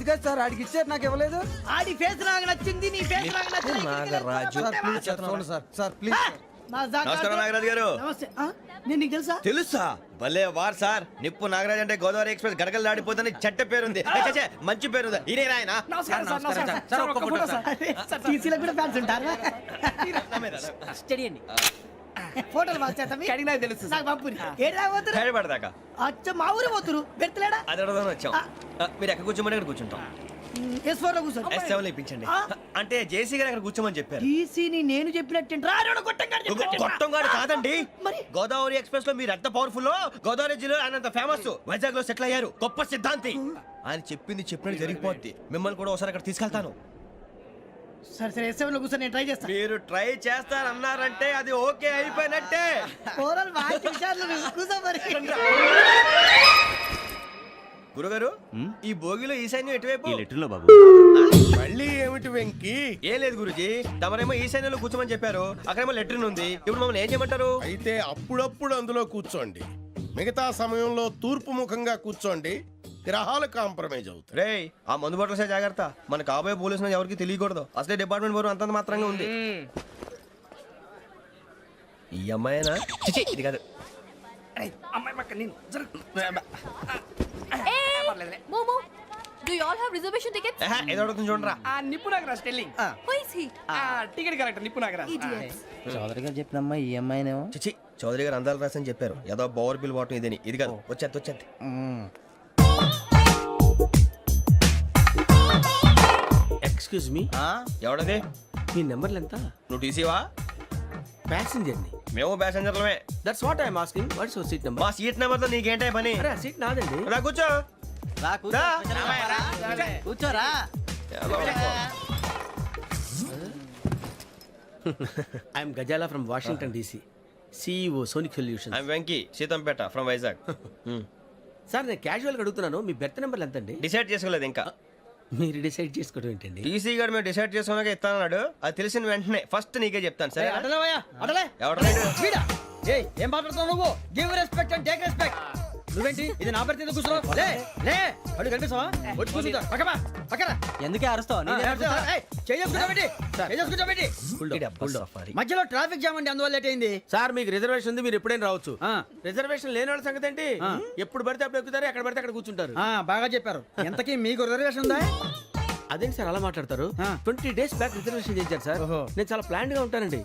అది కాదు సార్, ఆడికి ఇచ్చారు నాకు ఇవ్వలేదు. ఆడి ఫేస్ నాకు నచ్చింది, నీ ఫేస్ నాకు నచ్చింది. నాగరాజు. సార్ ప్లీజ్ సార్, చూడండి సార్, సార్ ప్లీజ్ సార్. నమస్కారం నాగరాజు గారు. నమస్తే. నేను నీకు తెలుసా? తెలుసా? భలే వార్ సార్. నిప్పు నాగరాజ్ అంటే గోదావరి ఎక్స్ప్రెస్ గడగలు దాడిపోతుంది చెట్ట పేరుంది. ఛే, మంచి పేరుంది. ఈయన ఆయన నమస్కారం సార్, నమస్కారం సార్. ఒక్క ఫోటో సార్. సార్ టీసీలో కూడా ఫ్యాన్స్ ఉంటారా? స్టడీ అండి. ఫోటోలు మార్చేస్తాం. కడిగి నాకు తెలుసు. నాకు పంపుని. ఏడు రాబోతురు? హైదరాబాద్ అచ్చ మా ఊరు పోతురు. పెడతలేడా? అది అడగదామని వచ్చాం. మీరు ఎక్కడ కూర్చోమని అక్కడ కూర్చుంటాం. S4 లో కూర్చో. S7 ఇప్పించండి. అంటే జేసీ గారు అక్కడ కూర్చోమని చెప్పారు. టీసీని నేను చెప్పినట్టు గొట్టంగాడు కాదండి. మరి గోదావరి ఎక్స్ప్రెస్ లో మీరు ఎంత పవర్ఫుల్, గోదావరి జిల్లా ఆయన ఫేమస్, వైజాగ్ లో సెటిల్ అయ్యారు, గొప్ప సిద్ధాంతి. ఆయన చెప్పింది చెప్పినట్టు జరిగిపోద్ది. మిమ్మల్ని కూడా ఒకసారి అక్కడ తీసుకెళ్తాను. సరే సరే S7 లో కూర్చో, నేను ట్రై చేస్తాను. మీరు ట్రై చేస్తారన్నారంటే అది ఓకే అయిపోయినట్టే. ఓవరాల్ బాగా విషయాలు కూర్చో మరి. గురుగారు, ఈ భోగిలో ఈశాన్యం ఎటువైపు? ఈ లెటర్లో బాబు. మళ్ళీ ఏమిటి వెంకీ? ఏం లేదు గురుజీ, తమరేమో ఈశాన్యంలో కూర్చోమని చెప్పారు, అక్కడేమో లెటర్ ఉంది. ఇప్పుడు మమ్మల్ని ఏం చేయమంటారు? అయితే అప్పుడప్పుడు అందులో కూర్చోండి, మిగతా సమయంలో తూర్పు ముఖంగా కూర్చోండి. గ్రహాలు కాంప్రమైజ్ అవుతాయి. రే, ఆ మందు బట్టలసే జాగ్రత్త. మన కాబోయే పోలీసులు ఎవరికి తెలియకూడదు. అసలే డిపార్ట్మెంట్ బోరు అంతంత మాత్రంగా ఉంది. ఈ అమ్మాయినా? చిచి, ఇది కాదు. అమ్మాయి పక్క నేను Momo, do you all have reservation tickets? ఏదో అడుగుతుంది చూడరా. నిప్పు Nagaraj telling. Who is he? Ticket correct నిప్పు నాగరాజ్. Idiots. చౌదరి గారు చెప్పినమ్మా ఈ అమ్మాయినేమో. చిచి, చౌదరి గారు అందాలు రాసని చెప్పారు. ఏదో బోర్ బిల్ వాటం ఇదని. ఇది కాదు, వచ్చేది వచ్చేది. Excuse me, ఎవడది? మీ నెంబర్లు ఎంత? నువ్వు టీసీవా? ప్యాసింజర్ ని. మేము ప్యాసెంజర్లమే. That's what I'm asking. What's your seat number? మా సీట్ నెంబర్ తో నీకేంటే పని? అరే సీట్ నాదండి. రా కూర్చో. రా. కూర్చోరా. I'm Gazala from Washington DC, CEO Sonic Solutions. I'm Venky, Seethampeta from Vizag. Sir నేను క్యాజువల్ గా అడుగుతున్నాను, మీ బెర్త్ నెంబర్లు ఎంత అండి? డిసైడ్ చేసుకోలేదు ఇంకా. మీరు డిసైడ్ చేసుకోవడం ఏంటండి? టీసీ గారు మేము డిసైడ్ చేసుకున్నాక ఇస్తానన్నాడు. అది తెలిసిన వెంటనే ఫస్ట్ నీకే చెప్తాను. సరే? అడలే ఎవరు? ఏం మాట్లాడుతావు నువ్వు? Give respect and take respect. నువ్వేంటి ఇది నా పరిస్థితి ఎందుకు కూర్చున్నావు? లే లే, అడుగు కనిపిస్తావా? వచ్చి కూర్చుంటా. పక్కన ఎందుకే అరుస్తావు? మధ్యలో ట్రాఫిక్ జామ్ అండి, అందువల్ల లేట్ అయింది. సార్ మీకు రిజర్వేషన్ ఉంది, మీరు ఎప్పుడైనా రావచ్చు. రిజర్వేషన్ లేని వాళ్ళ సంగతి ఏంటి? ఎప్పుడు పడితే అప్పుడు ఎక్కుతారు, ఎక్కడ పడితే అక్కడ కూర్చుంటారు. బాగా చెప్పారు. ఎంతకీ మీకు రిజర్వేషన్ ఉందా? అదేంటి సార్ అలా మాట్లాడతారు? 20 days బ్యాక్ రిజర్వేషన్ చేశారు సార్. నేను చాలా ప్లాన్డ్ గా ఉంటానండి.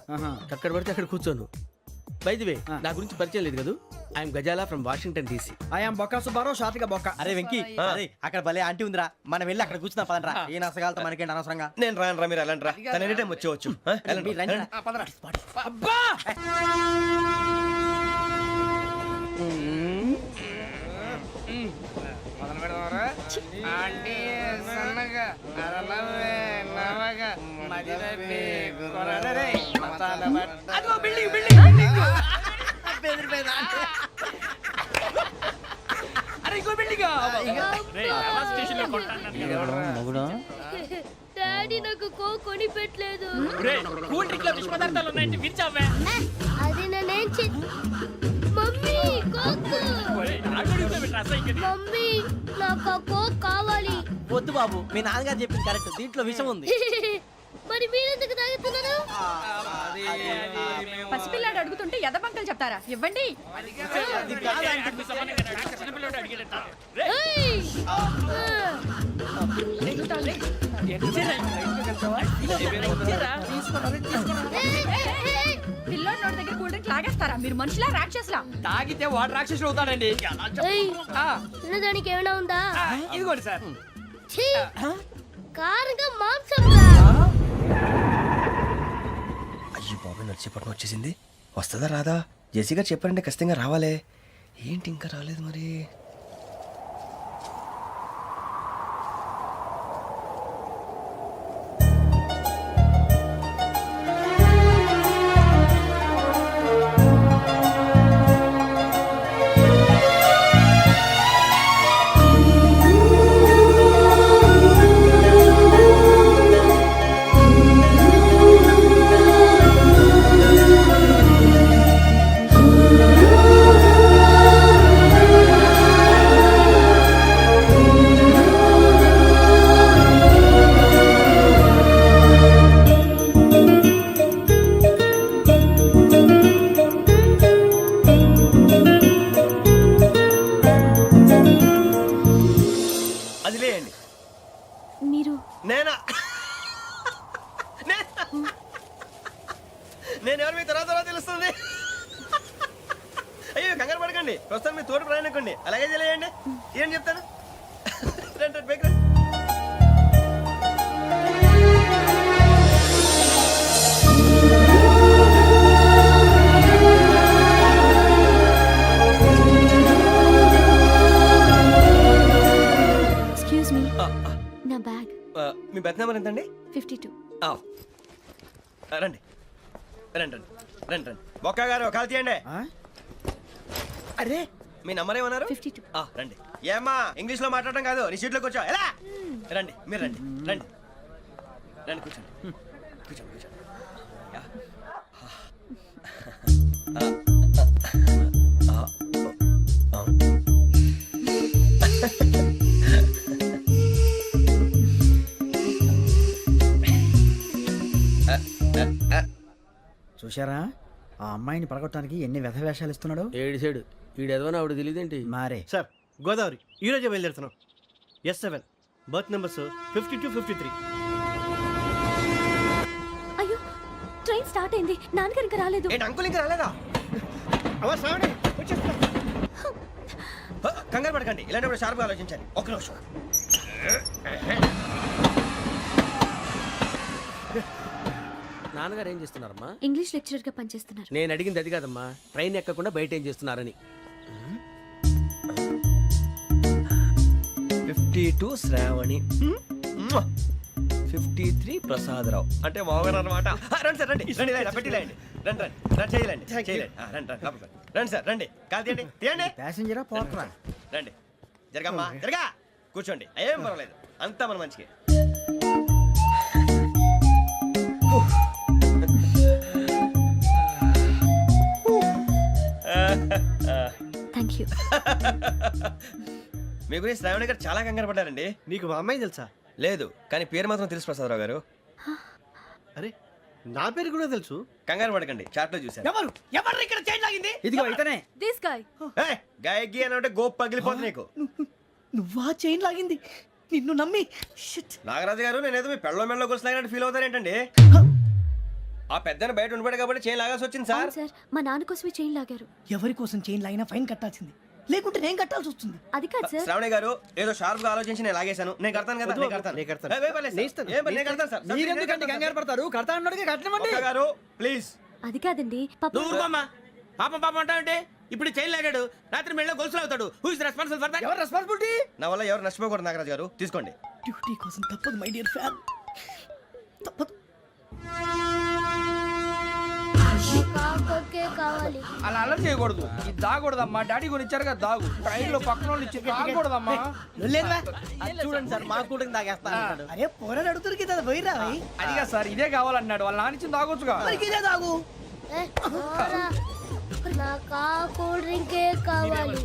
అక్కడ పడితే అక్కడ కూర్చోను. బై ది వే, నా గురించి పరిచయం లేదు కదా. I'm Gazala from Washington DC. I'm Bokka Subbarao, షార్ట్గా బొక్క. అరే వెంకీ, అక్కడ భలే ఆంటీ ఉందిరా, మనం వెళ్ళి అక్కడ కూర్చున్నా పదరా. ఏ నసగాలతో మనకేంటి అనవసరంగా. నేను రాను రా, మీరు ఎలాంటి రా. తన ఎనీ టైం వచ్చేవచ్చు. అబ్బా డాడీ నాకు కోక్ కొని పెట్టలేదు. అది నేనేం మమ్మీ కోక్. మమ్మీ నాకు ఆ కోక్ కావాలి. వద్దు బాబు, మీ నాన్నగారు చెప్పింది కరెక్ట్, దీంట్లో విషయం ఉంది. మరి మీరెందుకు తాగుతున్నారు? పసిపిల్లాడు అడుగుతుంటే ఎదబంకలు చెప్తారా? ఇవ్వండి. పిల్లోడి నోటి దగ్గర కూల్ డ్రింక్ లాగేస్తారా? మీరు మనుషులా రాక్షసులా? తాగితే వాడు రాక్షసుడు అవుతాడండి. తినడానికి ఏమైనా ఉందా? ఇదిగోండి సార్. కారంగా మాంసం. అయ్యి బాబు, నడిచేపట్నం వచ్చేసింది. వస్తుందా రాదా? జేసీ గారు చెప్పారంటే ఖచ్చితంగా రావాలే. ఏంటి ఇంకా రాలేదు మరి? అనుకోండి ప్రస్తుతం మీ తోటి ప్రయాణకండి అలాగే తెలియండి ఏం చెప్తాను రండి, రండి, పైకి రండి. ఎక్స్క్యూజ్ మీ నా బ్యాగ్ మీ బెత్ నెంబర్ ఎంతండి 52. ఆ. రండి రండి రండి రండి రండి బొక్క గారు కాల్ తీయండి అరే మీ నంబర్ ఏమన్నారు 52. రండి ఏమ్మా ఇంగ్లీష్ లో మాట్లాడడం కాదు నీ సీట్లోకి వచ్చా ఎలా రండి మీరు రండి రండి రండి కూర్చోండి కూర్చోండి కూర్చోండి యా. చూశారా ఆ అమ్మాయిని పడగొట్టడానికి ఎన్ని వ్యధ వేషాలు ఇస్తున్నాడు. ఏడు సైడు ఈడెదవని ఆవిడ తెలియదేంటి. మారే సార్ గోదావరి ఈ రోజే బయలుదేరుతున్నాం S7 బర్త్ నెంబర్స్ 52 53. అయ్యో ట్రైన్ స్టార్ట్ అయింది, నాన్నగారు ఇంకా రాలేదు. ఏంటి అంకుల్ ఇంకా రాలేదా కంగారు పడకండి ఇలాంటప్పుడు షార్ప్గా ఆలోచించండి ఒక నిమిషం నాన్నగారు ఏం చేస్తున్నారమ్మా? ఇంగ్లీష్ లెక్చరర్ గా పనిచేస్తున్నారు. నేను అడిగింది అది కాదమ్మా, ట్రైన్ ఎక్కకుండా బయట ఏం చేస్తున్నారని. 52 శ్రావణి 53 ప్రసాదరావు అంటే మామగారు అనమాట రండి సార్ రండి రండి ఇలా పెట్టి లేండి రండి రండి రండి చేయలేండి చేయలేండి రండి రండి లోపలికి రండి. రండి సార్ రండి కాల్ తీయండి తీయండి ప్యాసింజరా పోట్రా. రండి జరగమ్మా జరగా కూర్చోండి ఏం పర్వాలేదు అంతా మన మంచికి థ్యాంక్ యూ. మీ గురించి శ్రావణి గారు చాలా కంగారు పడ్డారండి. నీకు మా అమ్మాయి తెలుసా? లేదు కానీ పేరు మాత్రం తెలుసు ప్రసాదరావు గారు. అరే నా పేరు కూడా తెలుసు. కంగారు పడకండి చాట్ లో చూసాను. ఎవరు ఎవరు ఇక్కడ చైన్ లాగింది? ఇదిగో ఇతనే. This guy. గాయకి అని అంటే గోప్ పగిలిపోతుంది నీకు. నువ్వా చైన్ లాగింది? నిన్ను నమ్మి నాగరాజు గారు నేనేదో మీ పెళ్ళ మెళ్ళలో గురిసిలాగినట్టు ఫీల్ అవుతారేంటండి? ఆ పెద్దని బయట ఉండిపోయాడు కాబట్టి చేయి లాగాల్సి వచ్చింది సార్. అవును సార్, మా నాన్న కోసమే చైన్ లాగారు. ఎవరి కోసం చైన్ లాగినా ఫైన్ కట్టాల్సింది, లేకుంటే నేను కట్టాల్సి వస్తుంది. అది కాదు సార్. శ్రావణి గారు ఏదో షార్ప్ గా ఆలోచించి నేను లాగేశాను. నేను కడతాను కదా నేను కడతాను. నేను కడతాను. ఏ, పర్లేదు సార్. ఏ, నేను కడతాను సార్. మీరెందుకంటే కంగారు పడతారు? కడతా అన్నాడుగా కట్టమండి. ఒక్క గారు ప్లీజ్. అది కాదండి పాప. నువ్వు ఊరుకోమ్మా. పాపం పాపం అంటావంటే ఇప్పుడు చైన్ లాగాడు, రాత్రి మెళ్ళ గొలుసులు అవుతాడు. Who is responsible for that? ఎవరు రెస్పాన్సిబిలిటీ? నా వల్ల ఎవరు నష్టపోకూడదు నాగరాజు గారు తీసుకోండి. డ్యూటీ కోసం తప్పదు మై డియర్ ఫ్యాన్, తప్పదు. కావాలి. అలా అలర్ట్ చేయకూడదు. ఇది దాగకూడదమ్మా. డాడీ కొని ఇచ్చారు కదా దాగు. ట్రైన్ లో పక్కన వాళ్ళు ఇచ్చి దాగకూడదమ్మా. చూడండి సార్ మా కూడా తాగేస్తా. అరే పోరాడు అడుగుతారు కదా పోయిరా. అదిగా సార్ ఇదే కావాలన్నాడు. వాళ్ళ నాన్న ఇచ్చింది తాగొచ్చుగా. ఇదే తాగు. నాకు ఆ కూల్ డ్రింకే కావాలి.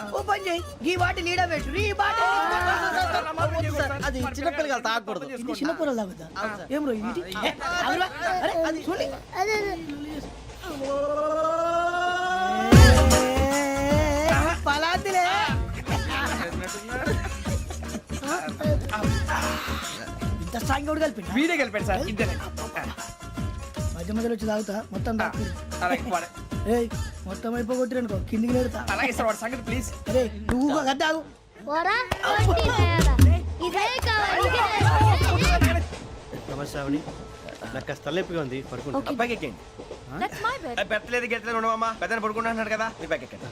ఓ పని చేయి, ఈ బాటి లీడ పెట్టు. ఈ బాటి అది చిన్నపిల్లలు తాగకూడదు. ఇది చిన్న పొరలు తాగుతా. ఏం రో ఇది? అరే అది చూడండి. అదే పలాతిలే. ఇంత స్ట్రాంగ్ కూడా కలిపి వీడే గెలిపాడు సార్. ఇద్దరే. మధ్య మధ్యలో వచ్చి తాగుతా మొత్తం తాగు. అలాగే వాడు- ఏయ్ మొత్తం అయిపోగొట్టి అనుకో కిందికి నేడుతా. అలాగే సార్ వాడి సంగతి ప్లీజ్. అరే నువ్వు గద్ద తాగు. పోరా, వడ్డీ తయారా. ఇదే కావాలి. నమస్తే శ్రావణి, నాకు కాస్త తలెప్పిగా ఉంది పడుకుంటా. Okay. బ్యాగ్ ఎక్కండి. That's my bed. పెట్టలేదు గెట్టలేదు ఉండవమ్మా. పెద్దని పడుకుంటున్నాడు కదా మీ బ్యాగ్ ఎక్కండి.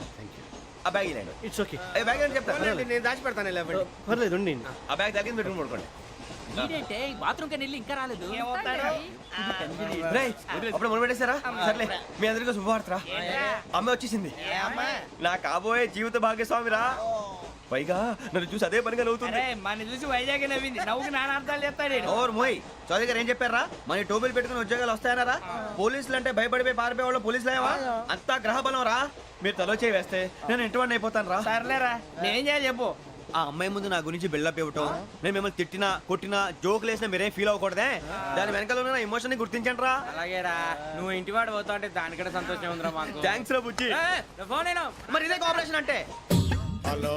ఆ బ్యాగ్ ఇలాండి. It's okay. బ్యాగ్ అని చెప్తాను. నేను దాచి పెడతాను. పర్లేదు ఉండి. ఆ బ్యాగ్ తగ్గింది పెట్టుకుని పడుకోండి. బాత్రూమ్ కి వెళ్ళి ఇంకా రాలేదు. రేయ్, అప్పుడు మొదలు పెట్టేశారా? సర్లే మీ అందరికీ శుభవార్తరా. అమ్మ వచ్చేసింది. నా కాబోయే జీవిత భాగ్యస్వామిరా. పైగా నన్ను చూసి అదే పనిగా నవ్వుతుంది. మన చూసి వైజాగ్ నవ్వింది. నవ్వుకి నాన్న అర్థాలు చెప్తాడు. ఓర్ మోయ్ చౌదరి గారు ఏం చెప్పారా? మన టోబీలు పెట్టుకుని ఉద్యోగాలు వస్తాయన్నారా? పోలీసులు అంటే భయపడిపోయి పారిపోయే వాళ్ళు పోలీసులేవా? అంతా గ్రహ బలం రా. మీరు తలో చేయి వేస్తే నేను ఇంటివాడిని అయిపోతాను రా. సర్లేరా, నేనేం చేయాలి చెప్పు. ఆ అమ్మాయి ముందు నా గురించి బిల్డప్ ఇవ్వటం, నేను మిమ్మల్ని తిట్టినా కొట్టినా జోకులు వేసినా మీరేం ఫీల్ అవ్వకూడదే. దాని వెనకాల ఉన్న ఎమోషన్ ని గుర్తించండి రా. అలాగేరా, నువ్వు ఇంటివాడు పోతా అంటే దానికంటే సంతోషం ఉందిరా మాకు. థ్యాంక్స్ రా బుజ్జి. ఫోన్ అయినా మరి ఇదే కోఆపరేషన్ అంటే. హలో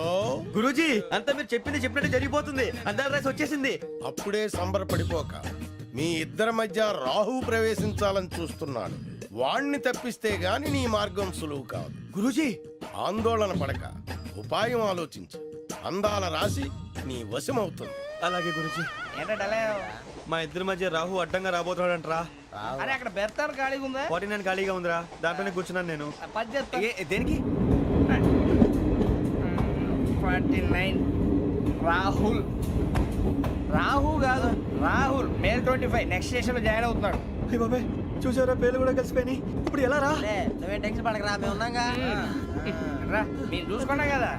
గురూజీ అంతా మీరు చెప్పింది చెప్పినట్టు జరిగిపోతుంది. అందరి రైస్ వచ్చేసింది. అప్పుడే సంబరపడిపోక మీ ఇద్దరి మధ్య రాహు ప్రవేశించాలని చూస్తున్నాడు. వాణ్ణి తప్పిస్తే గాని నీ మార్గం సులువు కాదు. గురూజీ ఆందోళన పడక ఉపాయం ఆలోచించు. అందాల రాశి నీ వశమవుతుంది. అలాగే గురుజీ. ఏంటంటే మా ఇద్దరి మధ్య రాహు అడ్డంగా రాబోతున్నాడంట్రా. అరే అక్కడ బెర్తాను ఖాళీగా ఉందా? 49 ఖాళీగా ఉందిరా, దాంట్లోనే కూర్చున్నాను నేను. పది చెప్తా. దేనికి? 49 రాహుల్. రాహు కాదు రాహుల్. మే 25 నెక్స్ట్ స్టేషన్ లో జాయిన్ అవుతున్నాడు. అయ్య బాబాయ్, చూసారా పేర్లు కూడా కలిసిపోయినాయి. ఇప్పుడు ఎలా రా? నువ్వేం టెన్షన్ పడకరా, మేము ఉన్నాగా. రా మీరు చూసుకున్నా కదా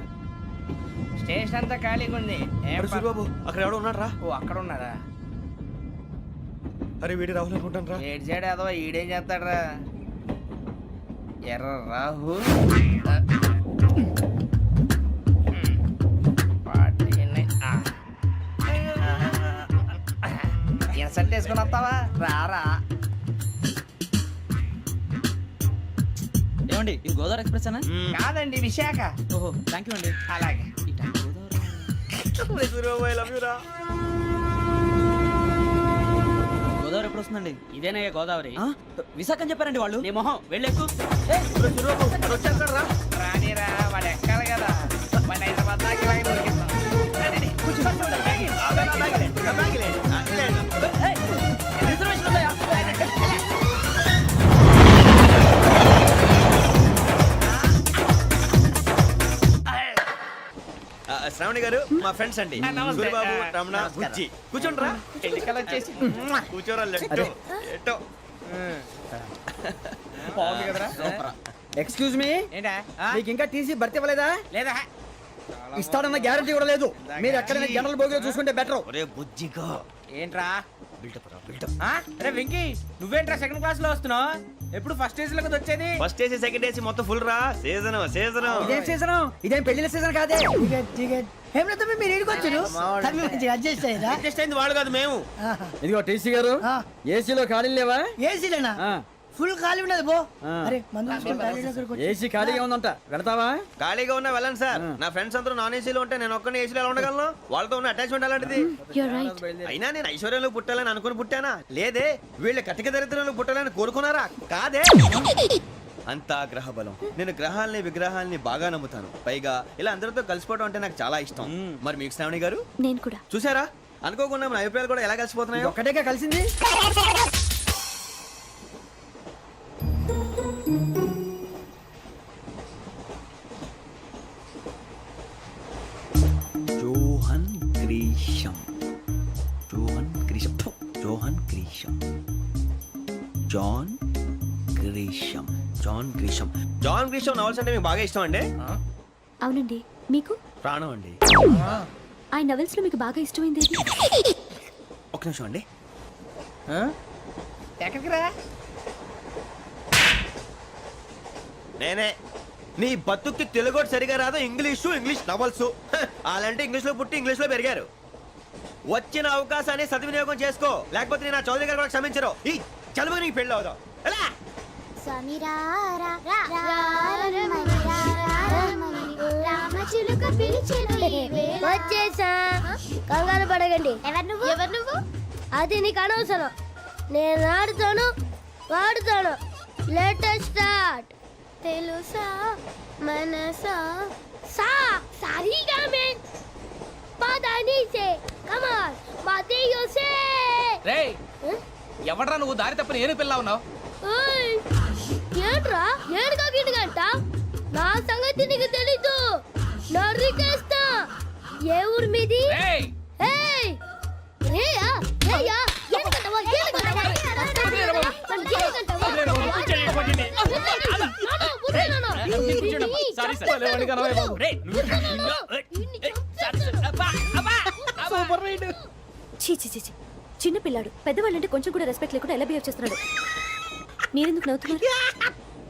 స్టేషన్ అంతా ఖాళీగా ఉంది. ఏం అరే సూరిబాబు, అక్కడ ఎవడో ఉన్నాడు రా. ఓ అక్కడ ఉన్నారా? అరే వీడి రాహుల్ అనుకుంటాను రా. ఏడు చేయడం అదో ఈడేం చేస్తాడరా? ఎర్ర రాహుల్. ఇన్సల్ట్ వేసుకుని వస్తావా? రారా. ఏమండి ఇది గోదావరి ఎక్స్ప్రెస్ అనా? కాదండి విశాఖ. ఓహో థ్యాంక్ యూ అండి. అలాగే. సూరిబాబు, ఐ లవ్ యు రా. గోదావరి ఎప్పుడు వస్తుందండి? ఇదేనయ్య గోదావరి. విశాఖ అని చెప్పారండి వాళ్ళు. నీ మొహం వెళ్ళెక్కు. సూరిబాబు, అక్కడ వచ్చేస్తాడు రా. రానిరా వాడు ఎక్కాలి కదా. వాడిని హైదరాబాద్ దాకా ఇలాగే దొరికిస్తాం. రండి, కూర్చో. రిజర్వేషన్ ఉందా? శ్రావణి గారు మా ఫ్రెండ్స్ అండి. నమస్తే. సూరిబాబు, రమణ, బుజ్జి. కూర్చోండి రా. ఎన్నికలు వచ్చేసి కూర్చోరా. లెట్టో ఎట్టో. బాగుంది కదరా? ఎక్స్క్యూజ్ మీ, ఏంటా? మీకు ఇంకా టీసీ భర్తీ ఇవ్వలేదా? లేదా ఇస్తాడన్న గ్యారంటీ కూడా లేదు. మీరు ఎక్కడైనా జనరల్ బోగిలో చూసుకుంటే బెటర్. ఒరే బుజ్జిగా. ఏంట్రా? బిల్డప్ రా, బిల్డప్. అరే వెంకీ నువ్వేంట్రా సెకండ్ క్లాస్ లో వస్తున్నావు? ఎప్పుడు ఫస్ట్ ఏజ్ లో వచ్చేది? ఫస్ట్ ఏసీ సెకండ్ ఏసీ మొత్తం ఫుల్ రా. Season season. ఇదేం సీజన్? ఇదేం పెళ్లిల సీజన్ కాదే. మీరు ఇడికొచ్చారు అడ్జస్ట్ అయ్యారా? అడ్జస్ట్ అయింది వాళ్ళు కాదు, మేము. ఇదిగో టీసీ గారు, ఏసీలో ఖాళీ లేవా? ఏసీలేనా? ఫుల్ ఖాళీ ఉండదు బో. అరే మందు ఏసీ ఖాళీగా ఉందంట, వెళతావా? ఖాళీగా ఉన్నా వెళ్ళండి సార్. నా ఫ్రెండ్స్ అందరూ నాన్ ఏసీలో ఉంటే నేను ఒక్కనే ఏసీలో ఎలా ఉండగలను? వాళ్ళతో ఉన్న అటాచ్మెంట్ అలాంటిది. అయినా నేను ఐశ్వర్యంలో పుట్టాలని అనుకుని పుట్టానా? లేదే. వీళ్ళ కటిక దరిద్రంలో పుట్టాలని కోరుకున్నారా? కాదే. అంతా గ్రహ బలం. నేను గ్రహాలని విగ్రహాలని బాగా నమ్ముతాను. పైగా ఇలా అందరితో కలిసిపోవడం అంటే నాకు చాలా ఇష్టం. మరి మీకు శ్రావణి గారు? నేను కూడా. చూసారా, అనుకోకుండా మన అభిప్రాయాలు కూడా ఎలా కలిసిపోతున్నాయో. ఒక్కటేగా కలిసింది. Johan Grisham. Johan Grisham. Johan Grisham. John Grisham. John Grisham. John Grisham novels అంటే మీకు బాగా ఇష్టం అండి? అవునండి. మీకు? ప్రాణం అండి. ఆ నవెల్స్ లో మీకు బాగా ఇష్టమైంది ఏది? ఒక్క నిమిషం అండి. ఎక్కడికి రా? నేనే. నీ బతుక్కి తెలుగు సరిగా రాదు, ఇంగ్లీష్ నవల్స్. అలాంటి ఇంగ్లీష్ లో పుట్టి ఇంగ్లీష్ లో పెరిగారు. వచ్చిన అవకాశాన్ని సద్వినియోగం చేసుకో, లేకపోతే నేను నా చౌదరి గారు కూడా క్షమించరు. ఈ చదువు నీకు పెళ్ళి అవుదాం. ఎలా? వచ్చేసా. కంగారు పడగండి. ఎవరు నువ్వు? అది నీకు అనవసరం. నేను ఆడుతాను వాడుతాను. Let start. తెలుసా మనసా సా సారీగా మే పదని సే కమాన్ మాదేయో సే. రేయ్ ఎవడ్రా నువ్వు? దారి తప్పని ఏను పిల్ల ఉన్నావు? ఓయ్ ఏంట్రా ఏడుగా గిడుగంట? నా సంగతి నీకు తెలీదు. నరికేస్తా. ఏ ఊరు మీది? రేయ్ ఏయ్ రేయా రేయా ఏడుగంటవా ఏడుగంటవా సారీ సార్. రేయ్ సూపర్ రైడ్. చీ చీ చీ చీ. చిన్న పిల్లాడు పెద్దవాళ్ళంటే కొంచెం కూడా రెస్పెక్ట్ లేకుండా ఎలా బిహేవ్ చేస్తున్నాడు. మీరెందుకు నవ్వుతున్నారు?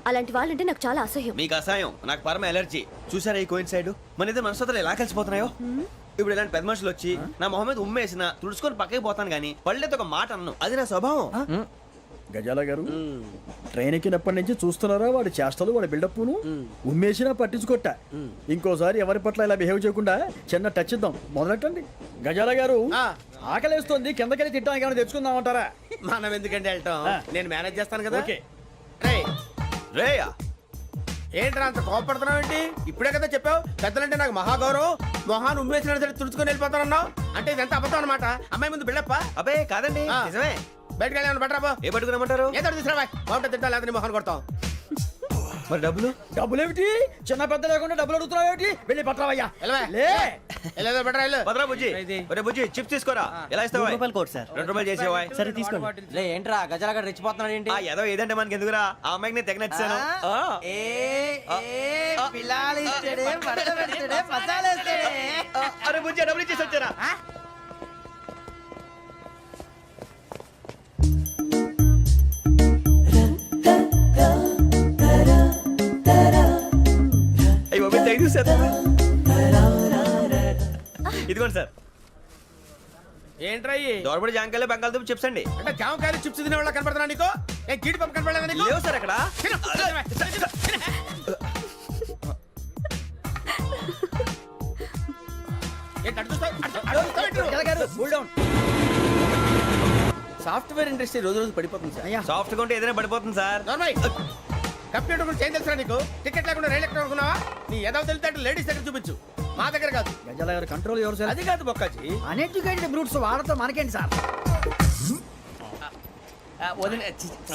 అలాంటి వాళ్ళంటే నాకు చాలా అసహ్యం. మీకు అసహాయం, నాకు పరమ ఎలర్జీ. చూసారా ఈ కోయిన్ సైడ్? మన ఇద్దరు మనసుతో ఎలా కలిసిపోతున్నాయో. ఇప్పుడు ఇలాంటి పెద్ద మనుషులు వచ్చి నా మొహం మీద ఉమ్మేసిన తుడుచుకొని పక్కకి పోతాను కానీ పళ్ళేతో ఒక మాట అన్ను. అది నా స్వభావం. గజాల గారు, ట్రైన్ ఎక్కినప్పటి నుంచి చూస్తున్నారా వాడి చేష్టలు, వాడి బిల్డప్ను? ఉమ్మేసినా పట్టించుకోట. ఇంకోసారి ఎవరి పట్ల ఇలా బిహేవ్ చేయకుండా చిన్న టచ్ ఇద్దాం. మొదలెట్టండి. గజాల గారు, ఆకలేస్తోంది, కిందకెళ్ళి తిట్టడానికి ఏమైనా తెచ్చుకుందామంటారా? మనం ఎందుకంటే వెళ్తాం, నేను మేనేజ్ చేస్తాను కదా. ఓకే. రేయా ఏంట్రా అంత కోపడుతున్నావు ఏంటి? ఇప్పుడే కదా చెప్పావు పెద్దలంటే నాకు మహాగౌరవం, మొహాన్ని ఉమ్మేసిన సరే తుడుచుకొని వెళ్ళిపోతానన్నావు. అంటే ఇదంతా అబద్ధం అనమాట. అమ్మాయి ముందు బిల్డప్ప. అబ్బే కాదండి ఆ. నిజమే. బయటకు వెళ్ళాను బట్రాబో. ఏ పట్టుకురమ్మంటారు? ఏదో తీసుకురా బాగుంటుంది తింటా లేదా మొహాన్ని కొడతాం. మరి డబ్బులు? డబ్బులేమిటి చిన్న పెద్ద లేకుండా డబ్బులు అడుగుతున్నావు ఏమిటి? వెళ్ళి పట్టరావయ్యా. వెళ్ళవా? లే వెళ్ళేదో బట్రా వెళ్ళు. భద్రా బుజ్జి ఒరే బుజ్జి చిప్స్ తీసుకోరా. ఎలా ఇస్తావా? Court sir. 2 రూపాయలు చేసేవా? సరే తీసుకోండి. లే ఏంట్రా గజాలగా రెచ్చిపోతున్నాడు ఏంటి? ఆ ఏదో ఏదంటే మనకి ఎందుకురా, ఆ అమ్మాయికి నేను తెగ నచ్చాను. అరే బుజ్జి డబ్బులు ఇచ్చేసి వచ్చారా? అయ్యో థ్యాంక్ యూ సార్. ఇదిగోండి సార్. ఏంట్రా ఇయ్యి? దోరబడి జాంకాయలు బంగాళదుంప చిప్స్ అండి. అంటే జామకాయలు చిప్స్ తినే వాళ్ళ కనపడుతున్నా నీకు? ఏ గీడి పంప కనపడలేదా నీకు? లేవు సార్ అక్కడ. తిను, తిను, తిను, తిను. ఏంటి అటు చూస్తావు? అటు చూస్తావు ఏంటి? సాఫ్ట్వేర్ ఇండస్ట్రీ రోజు రోజు పడిపోతుంది సార్. సాఫ్ట్ గా ఉంటే ఏదైనా పడిపోతుంది సార్. నార్మల్. కంప్యూటర్ గురించి ఏం తెలుసా నీకు? టికెట్ లేకుండా రైలు ఎక్కడ అనుకున్నావా? నీ ఏదో తెలితే లేడీస్ దగ్గర చూపించు, మా దగ్గర కాదు. గజాల గారు కంట్రోల్ ఎవరు సార్? అది కాదు బొక్కాజీ. అన్ఎడ్యుకేటెడ్ బ్రూట్స్ వాడతాం మనకేంటి సార్?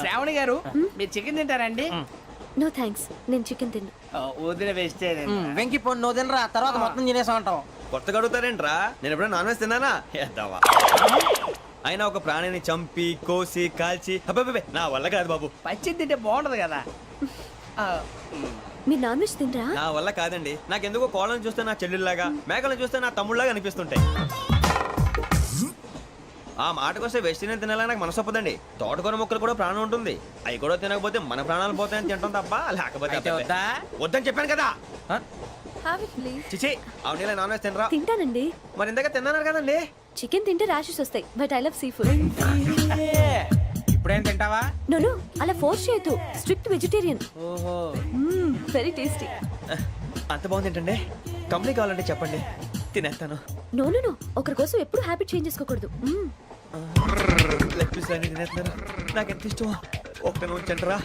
శ్రావణి గారు మీరు చికెన్ తింటారండి? నో థ్యాంక్స్, నేను చికెన్ తిన్ను. వదిన వేస్తే వెంకి పొన్ను నువ్వు తినరా, తర్వాత మొత్తం తినేసా ఉంటాం. కొత్తగా అడుగుతారేంట్రా? నేను ఎప్పుడైనా నాన్ వెజ్ తిన్నానా? ఎద్దావా. అయినా ఒక ప్రాణిని చంపి కోసి కాల్చి అబ్బబ్బే నా వల్ల కాదు బాబు. పచ్చి తింటే బాగుంటది కదా. మీరు నాన్ వెజ్ తినరా? నా వల్ల కాదండి. నాకెందుకో కోళ్ళని చూస్తే నా చెల్లెళ్ళలాగా, మేకలను చూస్తే నా తమ్ముళ్ళలాగా అనిపిస్తుంటాయి. ఆ మాటకొస్తే వెస్టిరియన్ తినాలని నాకు మనసు ఒప్పదండి. తోటకూర మొక్కలు కూడా ప్రాణం ఉంటుంది. అవి కూడా తినకపోతే మన ప్రాణాలు పోతాయని తింటాం తప్ప లేకపోతే అబ్బబ్బే. వద్దని చెప్పాను కదా. Have it, please. చిచి అవునీ నాన్ వెజ్ తినరా? తింటానండి. మరి ఇందాక తిన్నాను కదండి. చికెన్ తింటే ర్యాషెస్ వస్తాయి, but I love sea food. ఇప్పుడేం తింటావా? నో అలా ఫోర్స్ చేయొద్దు. Strict vegetarian. ఓహో వెరీ టేస్టీ. అంత బాగుంది ఏంటండి? కంప్లీట్ కావాలంటే చెప్పండి, తినేస్తాను. నో ఒకరి కోసం ఎప్పుడు హ్యాబిట్ చేంజ్ చేసుకోకూడదు. లెగ్ పీస్ అన్ని తినేస్తున్నారు. నాకు ఎంత ఇష్టం. ఒక్క ఉంచండిరా.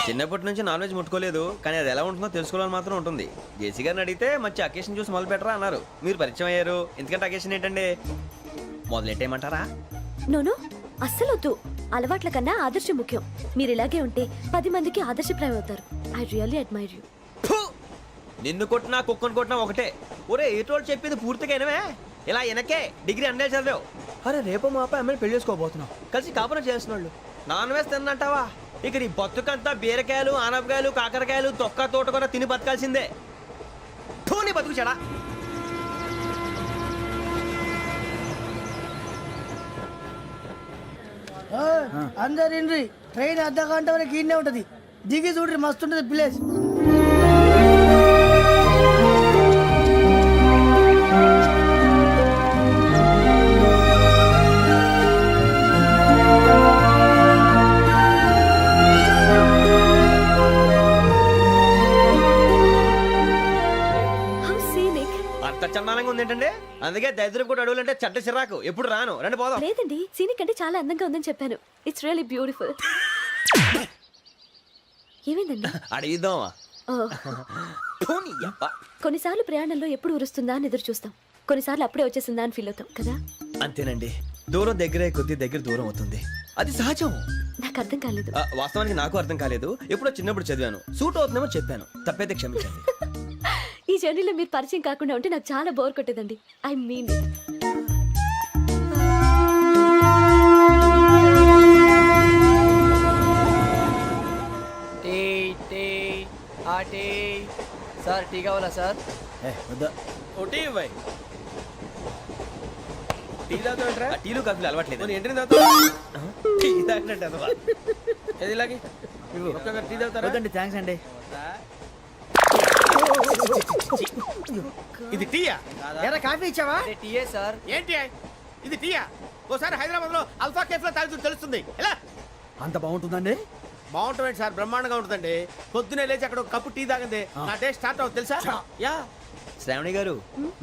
చిన్నప్పటి నుంచి నాన్ వెజ్ ముట్టుకోలేదు, కానీ అది ఎలా ఉంటుందో తెలుసుకోవాలని మాత్రం ఉంటుంది. జేసీ గారిని అడిగితే మంచి అకేషన్ చూసి మొదలు పెట్టరా అన్నారు. మీరు పరిచయం అయ్యారు, ఎందుకంటే అకేషన్ ఏంటండి? మొదలెట్టేయమంటారా? నో అస్సలు వద్దు. అలవాట్ల కన్నా ఆదర్శం ముఖ్యం. మీరు ఇలాగే ఉంటే 10 మందికి ఆదర్శప్రాయం అవుతారు. I really admire you. నిన్ను కొట్టినా కుక్కను కొట్టినా ఒకటే. ఒరే ఏటోళ్ళు చెప్పింది పూర్తిగా వినవే. ఇలా వెనకే డిగ్రీ అన్నే చదివావు. అరే రేపు మా అబ్బాయి అమ్మాయిని పెళ్లి చేసుకోబోతున్నావు, కలిసి కాపురం చేసిన వాళ్ళు నాన్ వెజ్ తిన్నంటావా? ఇక నీ బతుకంతా బీరకాయలు ఆనపకాయలు కాకరకాయలు తొక్క తోట కూడా తిని బతకాల్సిందే. నీ బతుకు చెడా. అందరు ఇండ్రి ట్రైన్ అర్ధ గంట వరకు ఇన్నే ఉంటది. దిగి చూడ్రి మస్తు ఉంటది ప్లేస్. అంత చందానంగా ఉంది ఏంటంటే? అందుకే దరిద్రం కూడా అడవులంటే చెడ్డ చిరాకు. ఎప్పుడు రాను. రండి పోదాం. లేదండి, సీనిక్ అంటే చాలా అందంగా ఉందని చెప్పాను. It's really beautiful. ఏమైందండి? అడిగిద్దామా? కొన్నిసార్లు ప్రయాణంలో ఎప్పుడు ఉరుస్తుందా అని ఎదురు చూస్తాం, కొన్నిసార్లు అప్పుడే వచ్చేసిందా అని ఫీల్ అవుతాం కదా. అంతేనండి. దూరం దగ్గరే కొద్ది దగ్గర దూరం అవుతుంది. అది సహజం. నాకు అర్థం కాలేదు. వాస్తవానికి నాకు అర్థం కాలేదు. ఎప్పుడో చిన్నప్పుడు చదివాను. సూట్ అవుతుందేమో చెప్పాను. తప్పైతే క్షమించండి. ఈ జర్నీలో మీరు పరిచయం కాకుండా ఉంటే నాకు చాలా బోర్ కొట్టేదండి. ఐ మీన్ సార్ టీ కావాలా సార్? ఒకటి ఇవ్వాయి. టీ తాగుతావేంట్రా? టీలు కాఫీలు అలవాట్లేదు. ఎంట్రీ తాగుతావా? టీ తాగినట్టు అదవా. ఏది ఇలాగే టీ తాగుతారా? థ్యాంక్స్ అండి. ఇది టీయా? ఎరా కాఫీ ఇచ్చావా? టీయే సార్. ఏంటి ఇది టీయా? ఓసారి హైదరాబాద్ లో అల్ఫా కేఫ్ లో తాగుతూ తెలుస్తుంది. ఎలా అంత బాగుంటుందండి? బాగుంటుంది సార్, బ్రహ్మాండంగా ఉంటుందండి. పొద్దునే లేచి అక్కడ ఒక కప్పు టీ తాగింది నా డే స్టార్ట్ అవుతుంది తెలుసా? యా. శ్రావణి గారు,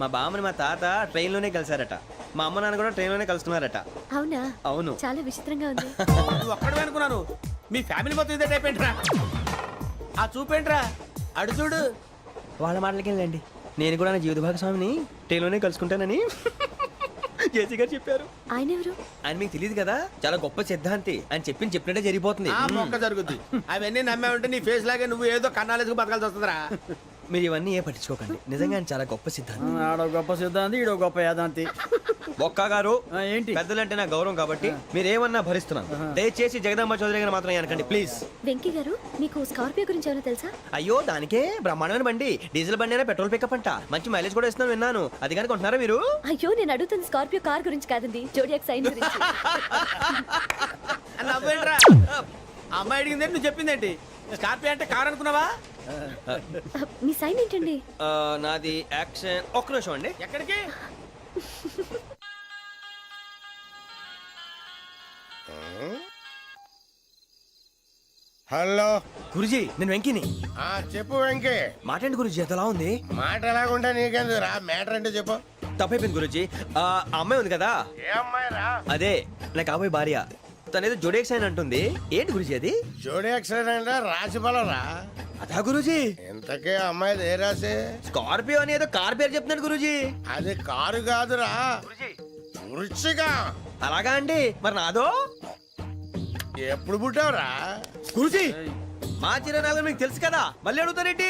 మా బామ్మని మా తాత ట్రైన్ లోనే కలిసారట. మా అమ్మ నాన్న కూడా ట్రైన్ లోనే కలుసుకున్నారట. అవునా? అవును. చాలా విచిత్రంగా ఉంది. నువ్వు ఒక్కడే అనుకున్నాను. మీ ఫ్యామిలీ మొత్తం ఇదే టైప్ ఏంట్రా ఆ చూపేంట్రా అడు చూడు వాళ్ళ మాటలకి వెళ్ళండి నేను కూడా నా జీవిత భాగస్వామిని ట్రైన్లోనే కలుసుకుంటానని జేసీ గారు చెప్పారు. ఆయన ఎవరు? ఆయన మీకు తెలియదు కదా, చాలా గొప్ప సిద్ధాంతి అని చెప్పినట్టే జరిగిపోతుంది. ఆ మొక్క జరుగుద్ది అవన్నీ నమ్మే ఉంటే నీ ఫేస్ లాగే నువ్వు ఏదో కన్నాలేసుకు బతకాల్సి వస్తుందిరా. మీరు ఇవన్నీ ఏ పట్టించుకోకండి, నిజంగా ఆయన చాలా గొప్ప సిద్ధాంతి. ఆడో గొప్ప సిద్ధాంతి, ఈడో గొప్ప యాదాంతి. ఒక్క గారు ఏంటి? పెద్దలంటే నా గౌరవం కాబట్టి మీరు ఏమన్నా భరిస్తున్నాను. దయచేసి జగదాంబ చౌదరి గారు మాత్రం అనకండి ప్లీజ్. వెంకీ గారు మీకు స్కార్పియో గురించి ఏమైనా తెలుసా? అయ్యో దానికే బ్రహ్మాండమైన బండి, డీజిల్ బండి అయినా పెట్రోల్ పికప్ అంట, మంచి మైలేజ్ కూడా ఇస్తున్నాను విన్నాను. అది కానీ కొంటున్నారా మీరు? అయ్యో నేను అడుగుతుంది స్కార్పియో కార్ గురించి కాదండి, జోడియాక్ సైన్ గురించి. నవ్వేంట్రా అమ్మాయి అడిగింది నువ్వు చెప్పిందేంటి? స్కార్పియో అంటే కారు అనుకున్నావా? మీ సైన్ ఏంటండి? నాది యాక్షన్. ఒక్క నిమిషం అండి. ఎక్కడికి? హలో గురుజీ నేను వెంకిని. చెప్పు వెంకీ. మాట్లాడండి గురుజీ, ఎంతలా ఉంది? మాట ఎలాగుంటా నీకెందుకు రా, మ్యాటర్ అంటే చెప్పు. తప్పైపోయింది గురుజీ. ఆ అమ్మాయి ఉంది కదా, ఏ అమ్మాయి రా? అదే నా కాబోయే భార్య. తనేదో జోడేక్స్ అని అంటుంది. ఏంటి గురుజీ అది? జోడి యాక్సిడెంట్ రాసి బలరా. అదా గురుజీ? ఇంతకే అమ్మాయి ఏ రాసి? స్కార్పియో అని ఏదో కార్ పేరు చెప్తున్నాడు గురుజీ. అది కారు కాదురా, వృచ్చిక. అలాగా అండి, మరి నాదో? ఎప్పుడు పుట్టావురా? గురుజీ మా చిరనాలు మీకు తెలుసు కదా, మళ్ళీ అడుగుతారేంటి?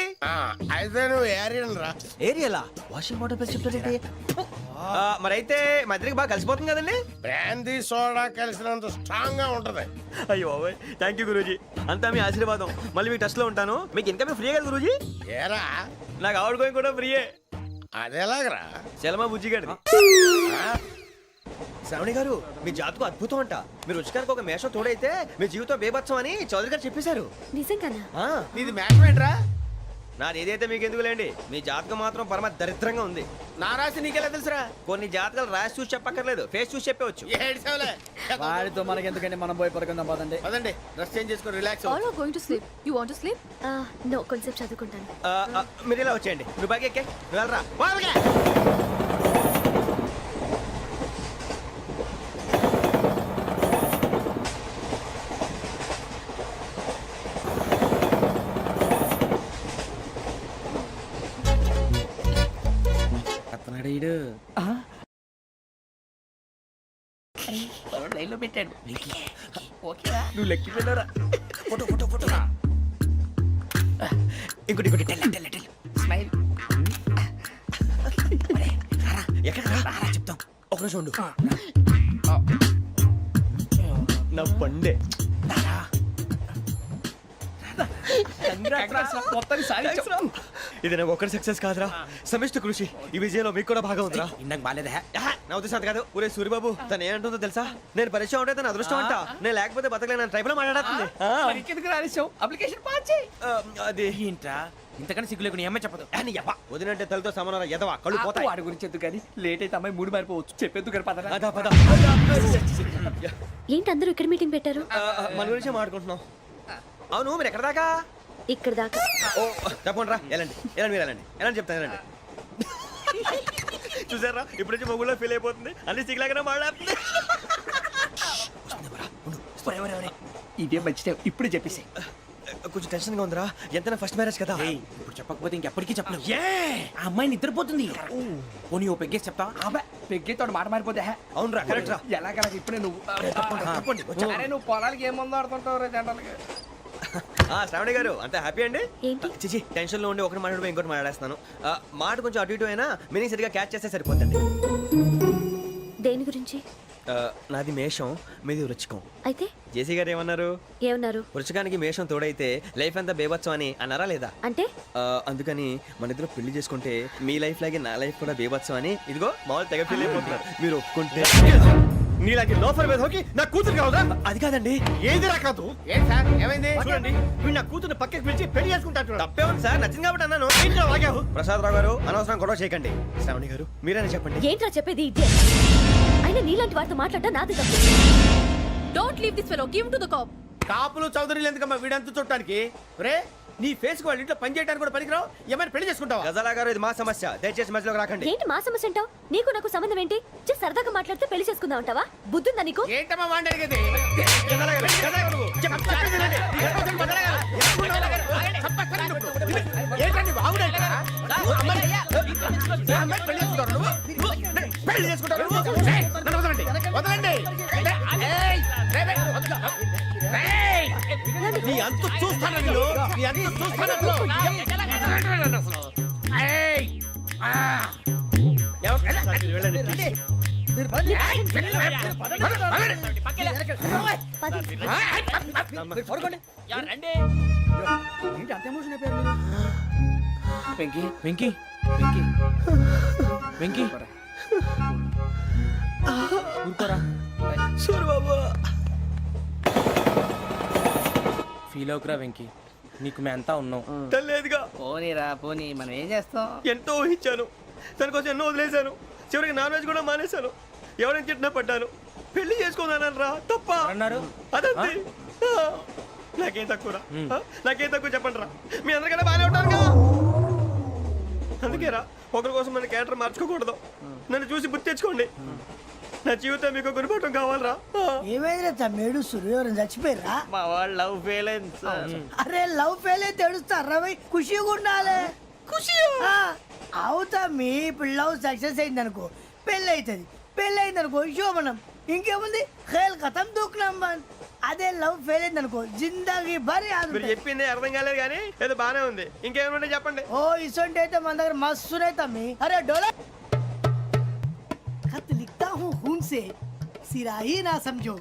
అయితే నువ్వు ఏరియన్ రా. ఏరియలా? వాషింగ్ వాటర్ పేరు చెప్తారేంటి? మరైతే మా ఇద్దరికి బాగా కలిసిపోతుంది కదండి. బ్రాందీ సోడా కలిసినంత స్ట్రాంగ్ గా ఉంటది. అయ్యో థ్యాంక్ యూ గురూజీ, అంతా మీ ఆశీర్వాదం. మళ్ళీ మీకు టచ్ లో ఉంటాను. మీకు ఇంకా ఫ్రీ కదా గురూజీ? ఏరా నాకు ఆవిడ గోయింగ్ కూడా ఫ్రీయే. అదేలాగరా? చలమా బుజ్జి గారిది. శ్రావణి గారు మీ జాతకు అద్భుతం అంట. మీరు రుచికారికి ఒక మేషం తోడైతే మీ జీవితం బేబత్సం అని చౌదరి గారు చెప్పేశారు. నిజంగానా? నీది మ్యాటర్ ఏంట్రా? నాది ఏదైతే మీకు ఎందుకు లేండి, మీ జాతకం మాత్రం పరమ దరిద్రంగా ఉంది. నా రాసి నీకెలా తెలుసురా? కొన్ని జాతకాలు రాసి చూసి చెప్పక్కర్లేదు, ఫేస్ చూసి చెప్పవచ్చు. ఏడ్చావులే. వాడితో మనకి ఎందుకండి, మనం పోయి పడుకుందాం పదండి. పదండి డ్రెస్ చేంజ్ చేసుకొని relax all are going to sleep. You want to sleep? No, కొంచెం చదువుకుంటాను. మీరు ఇలా వచ్చేయండి. నువ్వు బాగా ఎక్కే వెళ్ళరా. లైన్లో పెట్టాడు. నువ్వు లెక్కి వెళ్ళరా. Photo photo photo. ఇంకోటి ఇంకోటి టెల్ స్మైల్. ఎక్కడ రా చెప్తాం. ఒక నిమిషం ఉండు. నా పండే ఇది నాకు ఒక్కరి సక్సెస్ కాదురా, సమిష్టి కృషి. ఈ విజయంలో మీకు కూడా భాగం ఉందిరా. ఇందాక బాలేదా? నా ఉద్దేశం అంత కాదు. ఊరే సూర్యబాబు తను ఏమంటుందో తెలుసా? నేను పరిచయం ఉంటే తన అదృష్టం అంట. నేను లేకపోతే బతకలేను ట్రైబ్ లో మాట్లాడుతుంది. ఎందుకు రాలేసావు? అప్లికేషన్ పాస్ చేయి. అది ఏంట్రా ఇంతకన్నా సిగ్గు లేకుండా ఏమై చెప్పదు. వదినంటే తలతో సమానం ఎదవా, కళ్ళు పోతాయి. వాడి గురించి ఎందుకు కానీ లేట్ అయితే అమ్మాయి మూడు మారిపోవచ్చు. చెప్పేందుకు గారు పదరా. అదా పద. ఏంటి అందరూ ఇక్కడ మీటింగ్ పెట్టారు? మన గురించే మాట్లాడుకుంటున్నాం. అవును మీరు ఎక్కడ దాకా? ఇక్కడ దాకా. ఓ తప్పకుండా రా, వెళ్ళండి వెళ్ళండి, మీరు వెళ్ళండి వెళ్ళండి చెప్తాను వెళ్ళండి. చూసారా ఇప్పుడు నుంచి మొగుల్లో ఫీల్ అయిపోతుంది, అన్ని సిగ్లాగానే మాట్లాడుతుంది. ఇదే మంచి టైం, ఇప్పుడు చెప్పేసి. కొంచెం టెన్షన్ గా ఉందిరా, ఎంతైనా ఫస్ట్ మ్యారేజ్ కదా. ఇప్పుడు చెప్పకపోతే ఇంకెప్పటికీ చెప్పను. ఆ అమ్మాయి నిద్రపోతుంది. పోనీ ఓ పెగ్గేసి చెప్తా. అబ్బాయి పెగ్గేతో మాట మారిపోతే. అవునరా కరెక్ట్ రా. ఎలాగలా ఇప్పుడే నువ్వు తప్పండి. అరే నువ్వు పొలాలకి ఏముందో ఆడుతుంటావు రే జనరల్గా. శ్రావణి గారు అంత హ్యాపీ అండి? ఏంటి? చిచి టెన్షన్ లో ఉండి ఒకటి మాట్లాడిపోయి ఇంకోటి మాట్లాడేస్తాను. మాట కొంచెం అటు ఇటు అయినా మీనింగ్ సరిగా క్యాచ్ చేస్తే సరిపోతుంది. దేని గురించి? నాది మేషం, మీది వృచ్చికం. అయితే జేసీ గారు ఏమన్నారు? ఏమన్నారు? వృచ్చికానికి మేషం తోడైతే లైఫ్ అంతా బేబత్సం అని అన్నారా లేదా? అంటే అందుకని మన ఇద్దరు పెళ్లి చేసుకుంటే మీ లైఫ్ లాగే నా లైఫ్ కూడా బేబత్సం అని ఇదిగో మామూలు తెగ ఫీల్ అయిపోతున్నారు. మీరు ఒప్పుకుంటే నీలాంటి లోఫర్ మీద హోకి నా కూతురు కావదా? అది కాదండి. ఏది రాకాదు. ఏం సార్ ఏమైంది? చూడండి వీడు నా కూతురు పక్కకి పిలిచి పెళ్లి చేసుకుంటాడు. తప్పే ఉంది సార్, నచ్చింది కాబట్టి అన్నాను. ప్రసాద్ రావు గారు అనవసరం గొడవ చేయకండి. శ్రావణి గారు మీరైనా చెప్పండి. ఏంట్రా చెప్పేది? ఇదే అయినా నీలాంటి వారితో మాట్లాడటం నాది తప్పు. Don't leave this fellow. Give to the cop. కాపులు చౌదరులు ఎందుకమ్మా వీడంతా చుట్టానికి? రే నీ ఫేస్ వాళ్ళ ఇంట్లో పని చేయడానికి కూడా పనికిరావు ఏమైనా పెళ్లి చేసుకుంటావా? గజాలా గారు ఇది మా సమస్య, దయచేసి మధ్యలోకి రాకండి. ఏంటి మా సమస్య అంటావు? నీకు నాకు సంబంధం ఏంటి? జస్ట్ సరదాగా మాట్లాడితే పెళ్లి చేసుకుందాం అంటావా? బుద్ధుందా నీకు? ఏంటమ్మా వాడేది? పెళ్లి చేసుకుంటారు వదలండి. నీ అంత చూస్తాను నీ అంత చూస్తాను వెంకీ వెంకీ వెంకీ వెంకీ ఊరుకోరా. సూరిబాబు ఫీల్ అవుకురా వెంకీ, నీకు మేమంతా ఉన్నాం. తెలియదుగా, పోనీరా పోనీ, మనం ఏం చేస్తాం? ఎంతో ఊహించాను, దానికోసం ఎన్నో వదిలేశాను, చివరికి నాన్ వెజ్ కూడా మానేశాను. ఎవరైనా తిట్టినా పడ్డాను, పెళ్లి చేసుకున్నాను రా, తప్ప అన్నారు అదంతే. నాకేం తక్కువ నాకేం తక్కువ చెప్పండి రా, మీ అందరికన్నా బాగానే ఉంటారుగా. అందుకేరా ఒకరి కోసం మన క్యారెక్టర్ మార్చుకోకూడదు. నన్ను చూసి గుర్తు తెచ్చుకోండి. నా జీవితం మీకు గురిపటం కావాలరా. ఏమైందిరా తమ్మేడు ఎవరైనా చచ్చిపోయిరా? మా వాళ్ళు లవ్ ఫెయిల్ అయింది సార్. అరే లవ్ ఫెయిల్ అయితే ఏడుస్తారా భయ్? ఖుషిగా ఉండాలి. ఖుషి అవుతా మీ ఇప్పుడు లవ్ సక్సెస్ అయింది అనుకో పెళ్ళి అవుతుంది. పెళ్ళి అయింది అనుకో శోభనం. ఇంకేముంది ఖేల్ కథం దూకునాం బంద్. అదే లవ్ ఫెయిల్ అయింది అనుకో జిందాగీ భారీ మీరు చెప్పింది అర్థం కాలేదు కానీ ఏదో బానే ఉంది. ఇంకేమైనా చెప్పండి. ఓ ఇసొంటి అయితే మన దగ్గర మస్తు తమ్మి. అరే డోలా खत लिखता हूँ खून से सिरा ही ना समझो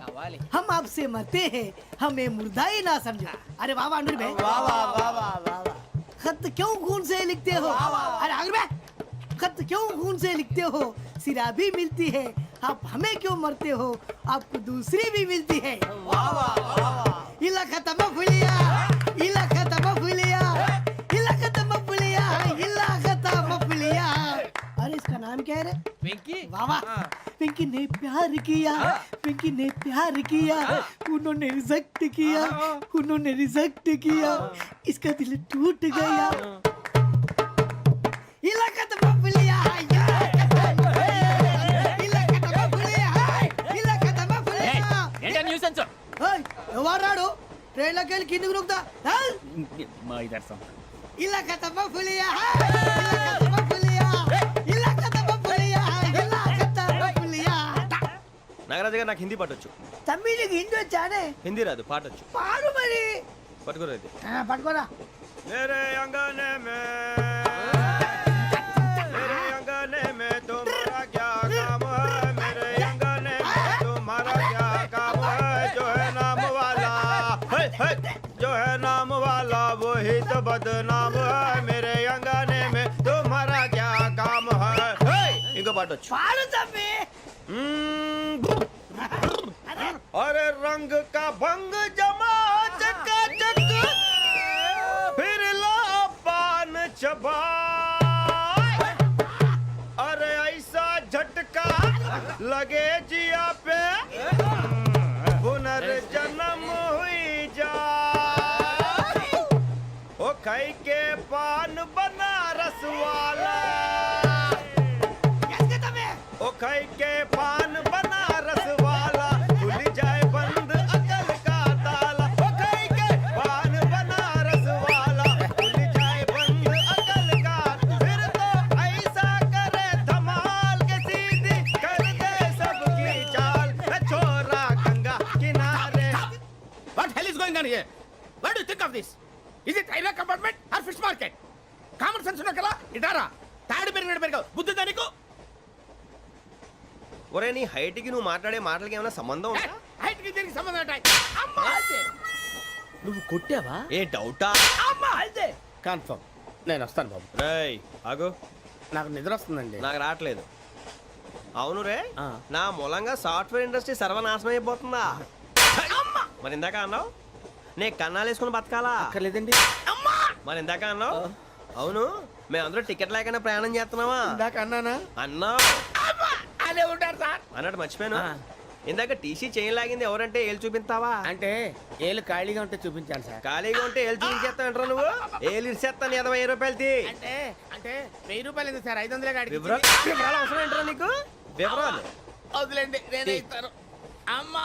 हम आपसे मरते हैं हमें मुर्दा ही ना समझो. अरे वाह वाह भाई वाह वाह वाह वाह वाह. खत क्यों खून से लिखते हो? अरे आगे भाई खत क्यों खून से लिखते हो? सिरा भी मिलती है आप हमें क्यों मरते हो? आपको दूसरी भी मिलती है. वाह वाह वाह. इला खत्म फुलिया इला खत्म फुलिया इला खत्म फुलिया इला खत्म फुलिया. अरे इसका नाम क्या है रे? వెంకీ वाह वाह. पिंकी ने प्यार किया पिंकी ने प्यार किया उन्होंने रिजेक्ट किया उन्होंने रिजेक्ट किया इसका दिल टूट गया. इलाका तो बबलिया इलाका तो बबलिया इलाका तो बबलिया. ఏంటా న్యూసెన్స్? ఓయ్ ఎవరాడు ట్రైన్ లోకి వెళ్ళి కిందకి నొక్కుతా. మా ఇదర్శం ఇలాకా तो बबलिया इलाका तो बबलिया इलाका तो बबलिया इलाका तो बबलिया. నాగరాజు గారు నాకు హిందీ పాటొచ్చు. తమ్మి నీకు హిందీ వచ్చానే? హిందీ రాదు, పాటొచ్చు. పాడు మరి. పట్టుకోరు అయితే. పట్టుకోరా. मेरे अंगने में तुम्हारा क्या काम है? मेरे अंगने में तुम्हारा क्या काम है? जो है नाम वाला जो है नाम वाला वही तो बदनाम है. मेरे अंगने में तुम्हारा क्या काम है? इनको पाटो పాడు తమ్మి. अरे रंग का भंग जमा चकाचक फिर ला पान चबा. अरे ऐसा झटका लगे जिया पे पुनर्जन्म हुई जा. ओ खाई के पान बनारस वाला ओ खाई के पान बनारस वाला खुल जाए बंद अकल का ताला. ओ खाई के पान बनारस वाला खुल जाए बंद अकल का. फिर तो ऐसा करे धमाल के सीधी कर दे सबकी चाल. छोरा गंगा किनारे. What hell is going on here? What do you think of this? Is it railway compartment or fish market? Common sense ఉన్న కదా ఇటారా తాడు పెరిగావు బుద్ధి దానికి. ఒరే నీ హైట్ కి నువ్వు మాట్లాడే మాటలకి ఏమైనా సంబంధం ఉందా? హైట్ కి దీనికి సంబంధం ఉంటాయి. అమ్మా అయితే నువ్వు కొట్టావా? ఏ డౌటా? అమ్మా అయితే కన్ఫర్మ్ నేను వస్తాను బాబు. రేయ్ ఆగు, నాకు నిద్ర వస్తుందండి. నాకు రావట్లేదు. అవును రే, నా మూలంగా సాఫ్ట్వేర్ ఇండస్ట్రీ సర్వనాశనం అయిపోతుందా? మరి ఇందాక అన్నావు నే కన్నాలు వేసుకుని బతకాలా? అక్కర్లేదండి. మరి ఇందాక అన్నావు అవును మేమందరూ టికెట్ లేకుండా ప్రయాణం చేస్తున్నావా? ఇందాక అన్నానా? అన్నావు అదే ఉంటారు సార్ అన్నట్టు మర్చిపోయాను. ఇందాక టీసీ చేయి లాగింది ఎవరంటే ఏళ్ళు చూపిస్తావా? అంటే ఏళ్ళు ఖాళీగా ఉంటే చూపించాను సార్. ఖాళీగా ఉంటే ఏళ్ళు చూపించేస్తానంటారా నువ్వు? ఏళ్ళు ఇచ్చేస్తాను 20 రూపాయలది. అంటే అంటే 1000 రూపాయలు ఎందుకు సార్? 500 కాడికి వివరాలు అవసరం ఏంటరా నీకు? వివరాలు వదిలేండి, నేనే ఇస్తాను. అమ్మా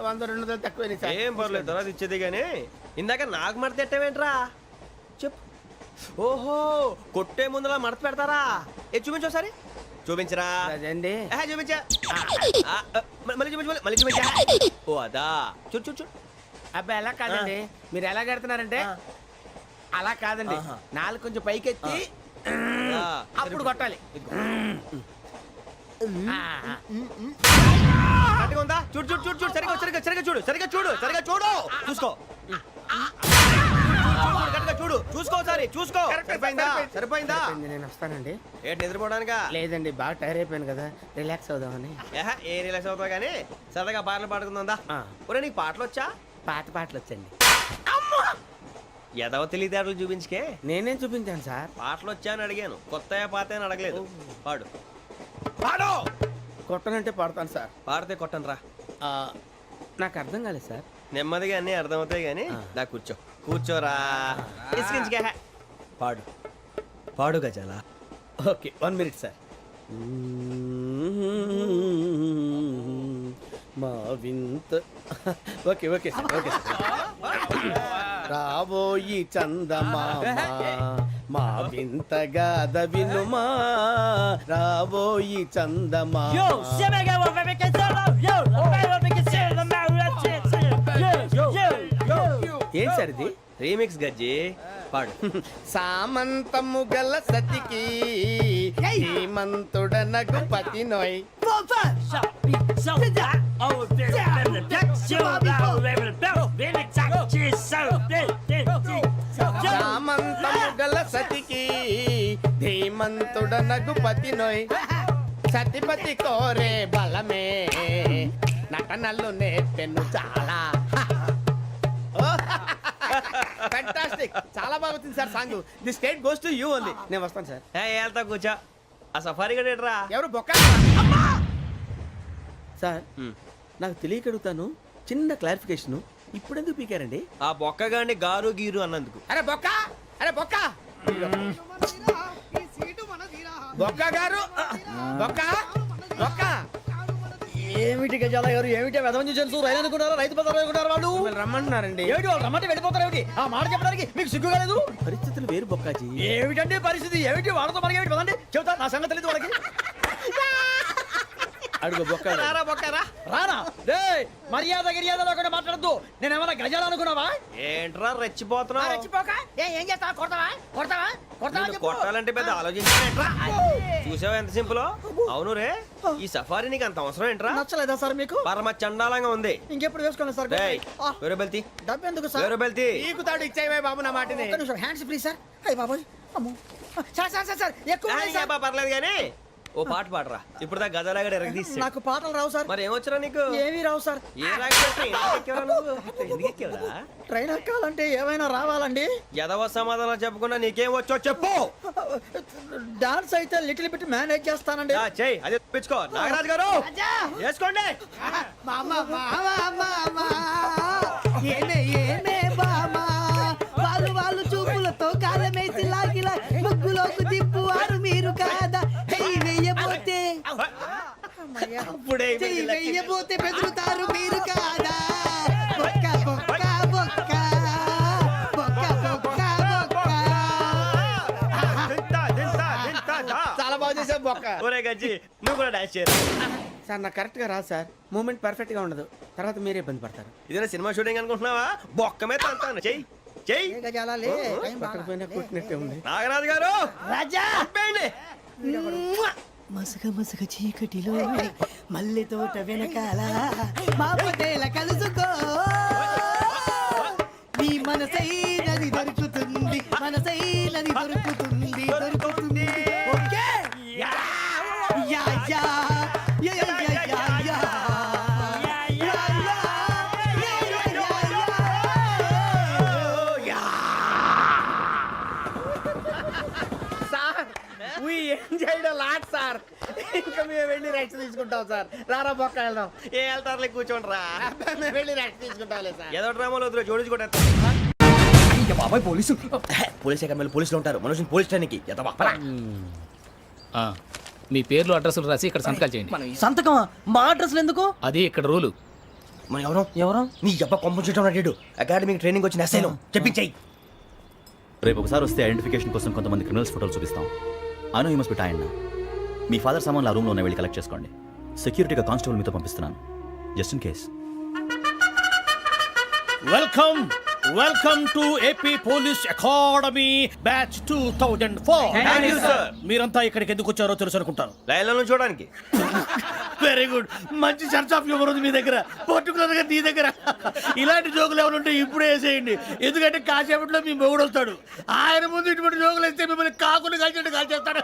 100 200 తక్కువ సార్. ఏం పర్లేదు, తర్వాత ఇచ్చేది కానీ ఇందాక నాకు మడత పెట్టావేంట్రా? చెప్పు. ఓహో, కొట్టే ముందులా మడత పెడతారా? ఏ చూపించు ఒకసారి. చూపించరా. అదండి. చూపించా. మళ్ళీ చూపించు, మళ్ళీ చూపించా. ఓ అదా, చూడు చూడు చూడు. అబ్బాయి ఎలా కాదండి, మీరు ఎలా కడుతున్నారంటే అలా కాదండి, నాలుగు కొంచెం పైకెత్తి అప్పుడు కొట్టాలి. కరెక్ట్గా ఉందా? చూడు చూడు చూడు చూడు, సరిగా సరిగా సరిగా చూడు, సరిగా చూడు, సరిగా చూడు, చూసుకో. కరెక్ట్గా చూడు, చూసుకో సారి, చూసుకో. సరిపోయిందా? సరిపోయిందా? నేను వస్తానండి. ఏంటి నిద్రపోవడానికా? లేదండి, బాగా టైర్ అయిపోయాను కదా, రిలాక్స్ అవుదామని. ఏ రిలాక్స్ అవుతావు కానీ సరదాగా పాటలు పాడుకుందా? ఒరే నీకు పాటలు వచ్చా? పాత పాటలు వచ్చండి. ఎదవ తెలివితేటలు చూపించుకే. నేనేం చూపించాను సార్? పాటలు వచ్చా అని అడిగాను, కొత్త పాత అని అడగలేదు. పాడు పాడు. కొట్టనంటే పాడతాను సార్. పాడితే కొట్టను రా. నాకు అర్థం కాలేదు సార్. నెమ్మదిగా అన్నీ అర్థమవుతాయి కానీ దా కూర్చో. కూర్చోరా. ఇసుకించుకే. పాడు పాడు గజాల. Okay, 1 minute sir. మా వింత. Okay okay sir, okay sir. రాబోయి చందమామ మా వింతగా వినుమా, రాబోయి చందమామ. ఏం సార్ ఇది? రీమిక్స్ గజ్జి. పాడు. సామంతము గల సతికి హేమంతుడనగు పతి నోయ్. సామంతము గల సతికి ధీమంతుడనగు పతి నోయ్. సతిపతి కోరే బలమే నటనలు నేర్పెను చాలా. ఫ్యాంటాస్టిక్, చాలా బాగా వచ్చింది sir song. The state goes to you only. నేను వస్తాను సార్. వెళ్తా కూర్చో. ఆ సఫారీ గడేట్రా. ఎవరు బొక్క సార్? నాకు తెలియక అడుగుతాను, చిన్న క్లారిఫికేషన్. ఇప్పుడు ఎందుకు పీకారండి? ఆ బొక్కగాండి గారు గీరు అన్నందుకు. అరే బొక్క, అరే బొక్క, బొక్క గారు, బొక్క బొక్క. ఏమిటి గజాల గారు, ఏమిటి వెదవని జంతువు? రైలు అనుకున్నారా? రైతు బజార్ అనుకున్నారా? వాళ్ళు రమ్మంటున్నారండి. ఏమిటి వాళ్ళు రమ్మంటే వెళ్ళిపోతారు? ఏమిటి ఆ మాట చెప్పడానికి మీకు సిగ్గు కాలేదు? పరిస్థితులు వేరు బొక్కాజీ. ఏమిటండి పరిస్థితి? ఏమిటి వాళ్ళతో మనకి ఏమిటి? పదండి చెబుతా, నా సంగతి తెలియదు వాళ్ళకి. అడుగు బొక్క. రారా బొక్కరా. రానా రే, మర్యాద గిర్యాద లేకుండా మాట్లాడద్దు. నేనేమన్నా గజాలు అనుకున్నావా? ఏంట్రా రెచ్చిపోతున్నావు? రెచ్చిపోక ఏం చేస్తావా? కొడతావా కొడతావా కొడతావా? నిన్ను కొట్టాలంటే పెద్ద ఆలోచించానేంట్రా? చూసావా ఎంత సింపుల్? అవును రే, ఈ సఫారీ నీకు అంత అవసరం ఏంట్రా? నచ్చలేదా సార్ మీకు? పరమ చండాలంగా ఉంది. ఇంకెప్పుడు వేసుకోండి సార్. వేరే బెల్తి, డబ్బు ఎందుకు సార్? వేరే బెల్తి. నీకు తాడు ఇచ్చేవే బాబు నా మాటని. Hands please sir. అయ్యి బాబోయ్, అమ్మో సార్ సార్ సార్ సార్ ఎక్కువ ఉన్నాయి సార్. పర్లేదు కానీ ఓ పాట పాడరా. ఇప్పుడు దా గదలాగడ ఎరగదీసి. నాకు పాటలు రావు సార్. మరి ఏమొచ్చరా నీకు? ఏమీ రావు సార్. ఏ రాకెక్కావరా? ట్రైన్ ఎక్కాలంటే ఏమైనా రావాలండి. ఎదవ సమాధానం చెప్పకుండా నీకేం వచ్చో చెప్పు. డాన్స్ అయితే లిటిల్ బిట్ మేనేజ్ చేస్తానండి. చెయ్యి, అదే తెప్పించుకో. నాగరాజు గారు వేసుకోండి. వాళ్ళు చూపులతో కాలమేసి లాగిలా ముగ్గులోకి తిప్పువారు మీరు కాదా? వెయ్యబోతే వెయ్యబోతే బెదురుతారు మీరు కాదా? బొక్క బొక్క బొక్క బొక్క బొక్క బొక్క. చాలా బాగా చేసావు బొక్క. ఒరే గజ్జి, నువ్వు కూడా డాన్స్ చేయరు. సార్ నాకు కరెక్ట్ గా రాదు సార్. మూమెంట్ పర్ఫెక్ట్ గా ఉండదు, తర్వాత మీరే ఇబ్బంది పడతారు. ఇదేనా సినిమా షూటింగ్ అనుకుంటున్నావా? బొక్క మీద అంటాను. చెయ్యి చెయ్యి. కొట్టినట్టే ఉంది. నాగరాజు గారు రాజా చెప్పండి. మసగ మసగ చీకటిలో మల్లె తోట వెనకాల మా పటేల కలుసుకో. నీ మనసైనది దొరుకుతుంది, మనసైనది దొరుకుతుంది, దొరుకుతుంది. Okay yeah yeah yeah yeah yeah yeah yeah. We enjoyed a lot, sir. ఇంకా మేము వెళ్ళి రెస్ట్ తీసుకుంటాం సార్. రారా పక్క వెళ్దాం. ఏ వెళ్తారులే కూర్చోండి రా. మేము వెళ్ళి రెస్ట్ తీసుకుంటాంలే సార్. ఏదో డ్రామాలో వద్దు జోడించుకుంటా. బాబాయ్ పోలీసు పోలీస్ అకాడమీలో పోలీసులు ఉంటారు. మనుషులు పోలీస్ ట్రైనింగ్కి ఎదవా. మీ పేర్లు అడ్రస్లు రాసి ఇక్కడ సంతకాలు చేయండి. సంతకమా? మా అడ్రస్లు ఎందుకు? అది ఇక్కడ రూలు. మనం ఎవరు నీ అబ్బ పంపించడం అడిగాడు. అకాడమిక్ ట్రైనింగ్ వచ్చిన అసైలం చెప్పించాయి. రేపు ఒకసారి వస్తే ఐడెంటిఫికేషన్ కోసం కొంతమంది క్రిమినల్స్ ఫోటోలు చూపిస్తాం. Anu you must be tired. మీ ఫాదర్ సామాన్లు ఆ రూమ్లో ఉన్న వెళ్ళి కలెక్ట్ చేసుకోండి. సెక్యూరిటీగా కానిస్టేబుల్ మీతో పంపిస్తున్నాను, just in case. Welcome to AP police academy batch 2004. మీరంతా ఇక్కడికి ఎందుకు వచ్చారో తెలుసు అనుకుంటాను. లైన్లను చూడడానికి. Very good. మంచి చర్చ్ ఆఫ్ హ్యూమర్ ఉంది మీ దగ్గర, పర్టికులర్ గా నీ దగ్గర. ఇలాంటి జోకులు ఏమైనా ఉంటే ఇప్పుడే వేసేయండి, ఎందుకంటే కాసేపట్లో మీ మొగుడు వస్తాడు. ఆయన ముందు ఇటువంటి జోకులు వేస్తే మిమ్మల్ని కాకులు కాల్చేట్టు కాల్చేస్తాడు.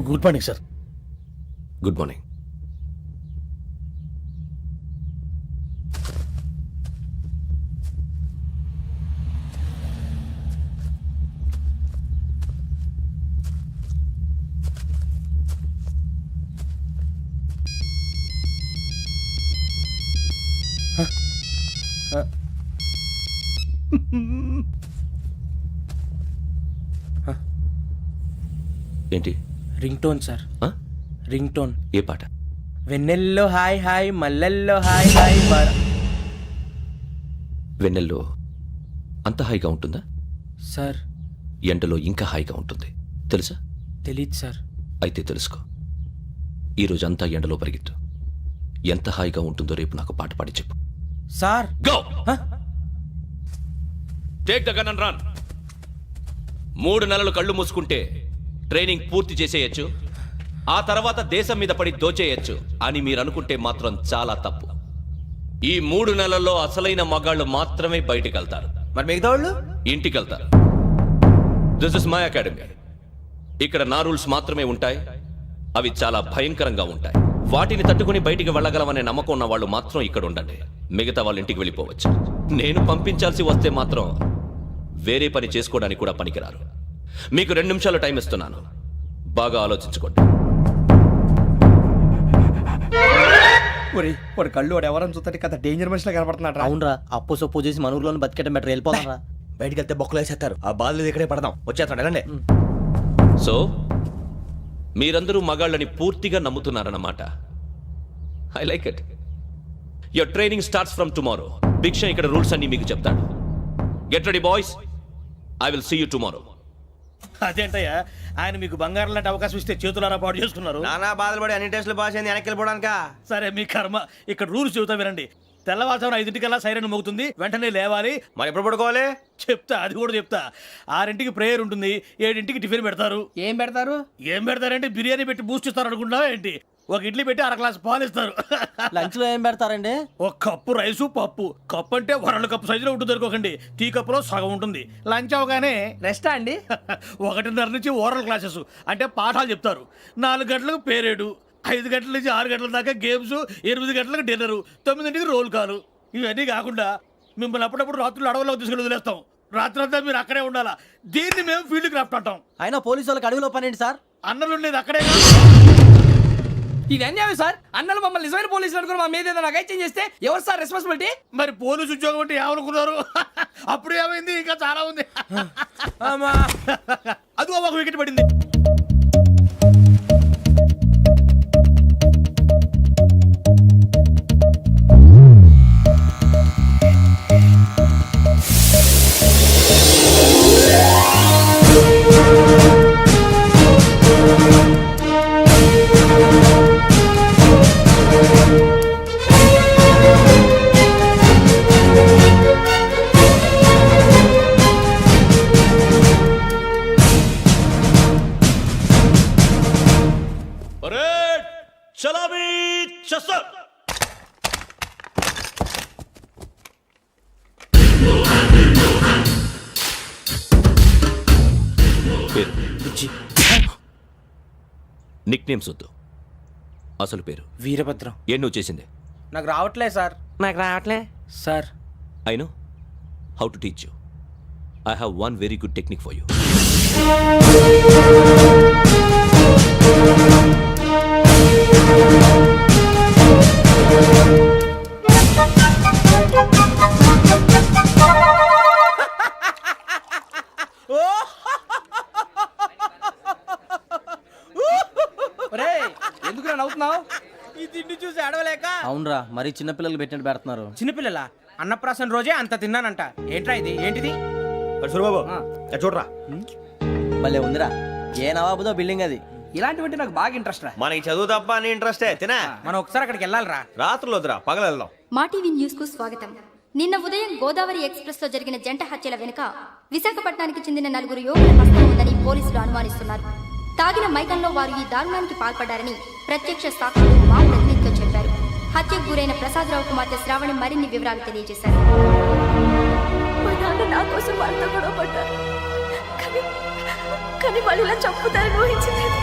Good morning sir. Good morning. ఏంటి? Ring tone sir. Ring tone. ఏ పాట? వెన్నెల్లో హాయ్ హాయ్ మల్లెల్లో హాయ్ హాయ్. వెన్నెల్లో అంత హాయిగా ఉంటుందా సార్? ఎండలో ఇంకా హాయిగా ఉంటుంది తెలుసా? తెలీదు సార్. అయితే తెలుసుకో. ఈరోజు అంతా ఎండలో పరిగెత్తు. ఎంత హాయిగా ఉంటుందో రేపు నాకు పాట పాడి చెప్పు. Sir go. Take the gun and run. 3 నెలలు కళ్ళు మూసుకుంటే ట్రైనింగ్ పూర్తి చేసేయచ్చు, ఆ తర్వాత దేశం మీద పడి దోచేయచ్చు అని మీరు అనుకుంటే మాత్రం చాలా తప్పు. ఈ 3 నెలల్లో అసలైన మగాళ్ళు మాత్రమే బయటికి వెళ్తారు. మరి మిగతా వాళ్ళు ఇంటికి వెళ్తారు. This is my academy. ఇక్కడ నా రూల్స్ మాత్రమే ఉంటాయి. అవి చాలా భయంకరంగా ఉంటాయి. వాటిని తట్టుకుని బయటికి వెళ్ళగలమనే నమ్మకం ఉన్న వాళ్ళు మాత్రం ఇక్కడ ఉండండి. మిగతా వాళ్ళు ఇంటికి వెళ్ళిపోవచ్చు. నేను పంపించాల్సి వస్తే మాత్రం వేరే పని చేసుకోవడానికి కూడా పనికిరారు. మీకు 2 నిమిషాలు టైం ఇస్తున్నాను, బాగా ఆలోచించుకోండి. వాడు కళ్ళు వాడు ఎవరని చూస్తే కదా డేంజర్ మనిషిలో కనపడుతున్నాడు. అవునరా, అప్పు సొప్పు చేసి మన ఊర్లో బతికేట బెటర్. వెళ్ళిపోతారా? బయటికి వెళ్తే బొక్కలు వేసేస్తారు. ఆ బాధలు ఇక్కడే పడదాం. వచ్చేస్తాడు వెళ్ళండి. సో మీరందరూ మగాళ్ళని పూర్తిగా నమ్ముతున్నారన్నమాట. I like it. Your training starts from tomorrow. Bhiksha ఇక్కడ రూల్స్ అన్ని మీకు చెప్తాడు. Get ready boys, I will see you tomorrow. అదేంటయ్యా, ఆయన మీకు బంగారం లాంటి అవకాశం ఇస్తే చేతులారా పాటు చేసుకున్నారు. నానా బాధలు పడి అన్ని టెస్టులు పాస్ అయింది, వెనక్కి వెళ్ళిపోవడానికా? సరే మీ కర్మ. ఇక్కడ రూల్స్ చెబుతా వినండి. తెల్లవారుజామున 5 సైరన్ మోగుతుంది, వెంటనే లేవాలి. మరి ఎప్పుడు పడుకోవాలి? చెప్తా, అది కూడా చెప్తా. 6 ప్రేయర్ ఉంటుంది, 7 టిఫిన్ పెడతారు. ఏం పెడతారు? ఏం పెడతారంటే బిర్యానీ పెట్టి బూస్ట్ ఇస్తారు అనుకుంటున్నావా ఏంటి? ఒక ఇడ్లీ పెట్టి 1 గ్లాస్ పాలు ఇస్తారు. లంచ్ లో ఏం పెడతారండి? ఒక కప్పు రైసు పప్పు. కప్పు అంటే 1/2 కప్పు సైజులో ఉంటుంది అనుకోకండి. టీ కప్పులో సగం ఉంటుంది. లంచ్ అవగానే రెస్టా అండి? 1:30 నుంచి ఓరల్ క్లాసెస్ అంటే పాఠాలు చెప్తారు. 4 గంటలకు పేరేడు, 5 గంటల నుంచి 6 గంటల దాకా గేమ్స్, 8 గంటలకు డిన్నరు, 9ంటికి రోల్ కాలు. ఇవన్నీ కాకుండా మిమ్మల్ని అప్పుడప్పుడు రాత్రులు అడవుల్లో తీసుకెళ్ళి వదిలేస్తాం. రాత్రి అంతా మీరు అక్కడే ఉండాలా. దీన్ని మేము ఫీల్డ్ క్రాఫ్ట్ అంటాం. అయినా పోలీసు వాళ్ళకి అడవిలో పని ఏంటి సార్? అన్నలు ఉండేది అక్కడే. ఇది అన్యాయం సార్. అన్నలు మమ్మల్ని నిజమైన పోలీసులు అనుకుని మా మీద ఏదైనా అగైత్యం చేస్తే ఎవరు సార్ రెస్పాన్సిబిలిటీ? మరి పోలీసు ఉద్యోగం అంటే ఏమనుకున్నారు? అప్పుడు ఏమైంది? ఇంకా చాలా ఉంది. అది ఒక వికెట్ పడింది. నిక్ నేమ్స్ వద్దు, అసలు పేరు. వీరభద్రం. ఏం నువ్వు చేసింది? నాకు రావట్లే సార్. నాకు రావట్లే sir. I know how to teach you. I have one very good technique for you. ఎందుకు నవ్వుతున్నావు? ఈ తిండి చూసి అడవలేక. అవునరా, మరి చిన్నపిల్లలు పెట్టినట్టు పెడుతున్నారు. చిన్నపిల్లల అన్నప్రాసన రోజే అంత తిన్నానంట. ఏంట్రా ఇది? ఏంటిది? సూరిబాబు చూడరా, భలే ఉందిరా. ఏ నవాబుదో బిల్డింగ్ అది. ఇలాంటివంటే నాకు బాగా ఇంట్రెస్ట్ రా. మనకి చదువు తప్ప అని ఇంట్రెస్టే తినా. మనం ఒకసారి అక్కడికి వెళ్ళాలిరా. రాత్రులు వద్దురా, పగలు వెళ్దాం. మా టీవీ న్యూస్ కు స్వాగతం. నిన్న ఉదయం గోదావరి ఎక్స్ప్రెస్ లో జరిగిన జంట హత్యల వెనుక విశాఖపట్నానికి చెందిన 4 యువకుల హస్తం ఉందని పోలీసులు అనుమానిస్తున్నారు. తాగిన మైకంలో వారు ఈ దారుణానికి పాల్పడ్డారని ప్రత్యక్ష సాక్షులు మా ప్రతినిధితో చెప్పారు. హత్యకు గురైన ప్రసాదరావు కుమార్తె శ్రావణి మరిన్ని వివరాలు తెలియజేశారు. మా నాన్న నా కోసం వాళ్ళతో గొడవ పడ్డారు, కానీ వాళ్ళు ఇలా చంపుతారని ఊహించలేదు.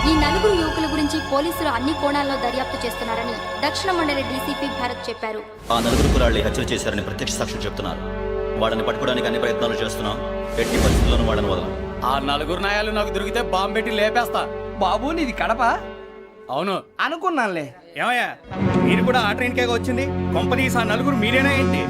ఈ 4 యువకుల గురించి పోలీసులు అన్ని కోణాల్లో దర్యాప్తు చేస్తున్నారని దక్షిణ మండలి డీసీపీ భరత్ చెప్పారు. ఆ 4 కురాళ్ళు హత్యలు చేశారని ప్రత్యక్ష సాక్షులు చెప్తున్నారు. వాళ్ళని పట్టుకోవడానికి అన్ని ప్రయత్నాలు చేస్తున్నాం. ఎట్టి పరిస్థితుల్లోనూ వాళ్ళని వదలం. ఆ 4 నాయాలు నాకు దొరికితే బాంబు పెట్టి లేపేస్తా. బాబు నీది కడప? అవును అనుకున్నానులే. ఏమయ్యా, మీరు కూడా ఆ ట్రైన్ కేగా వచ్చింది? కంపెనీస్ ఆ 4 మీరేనా ఏంటి?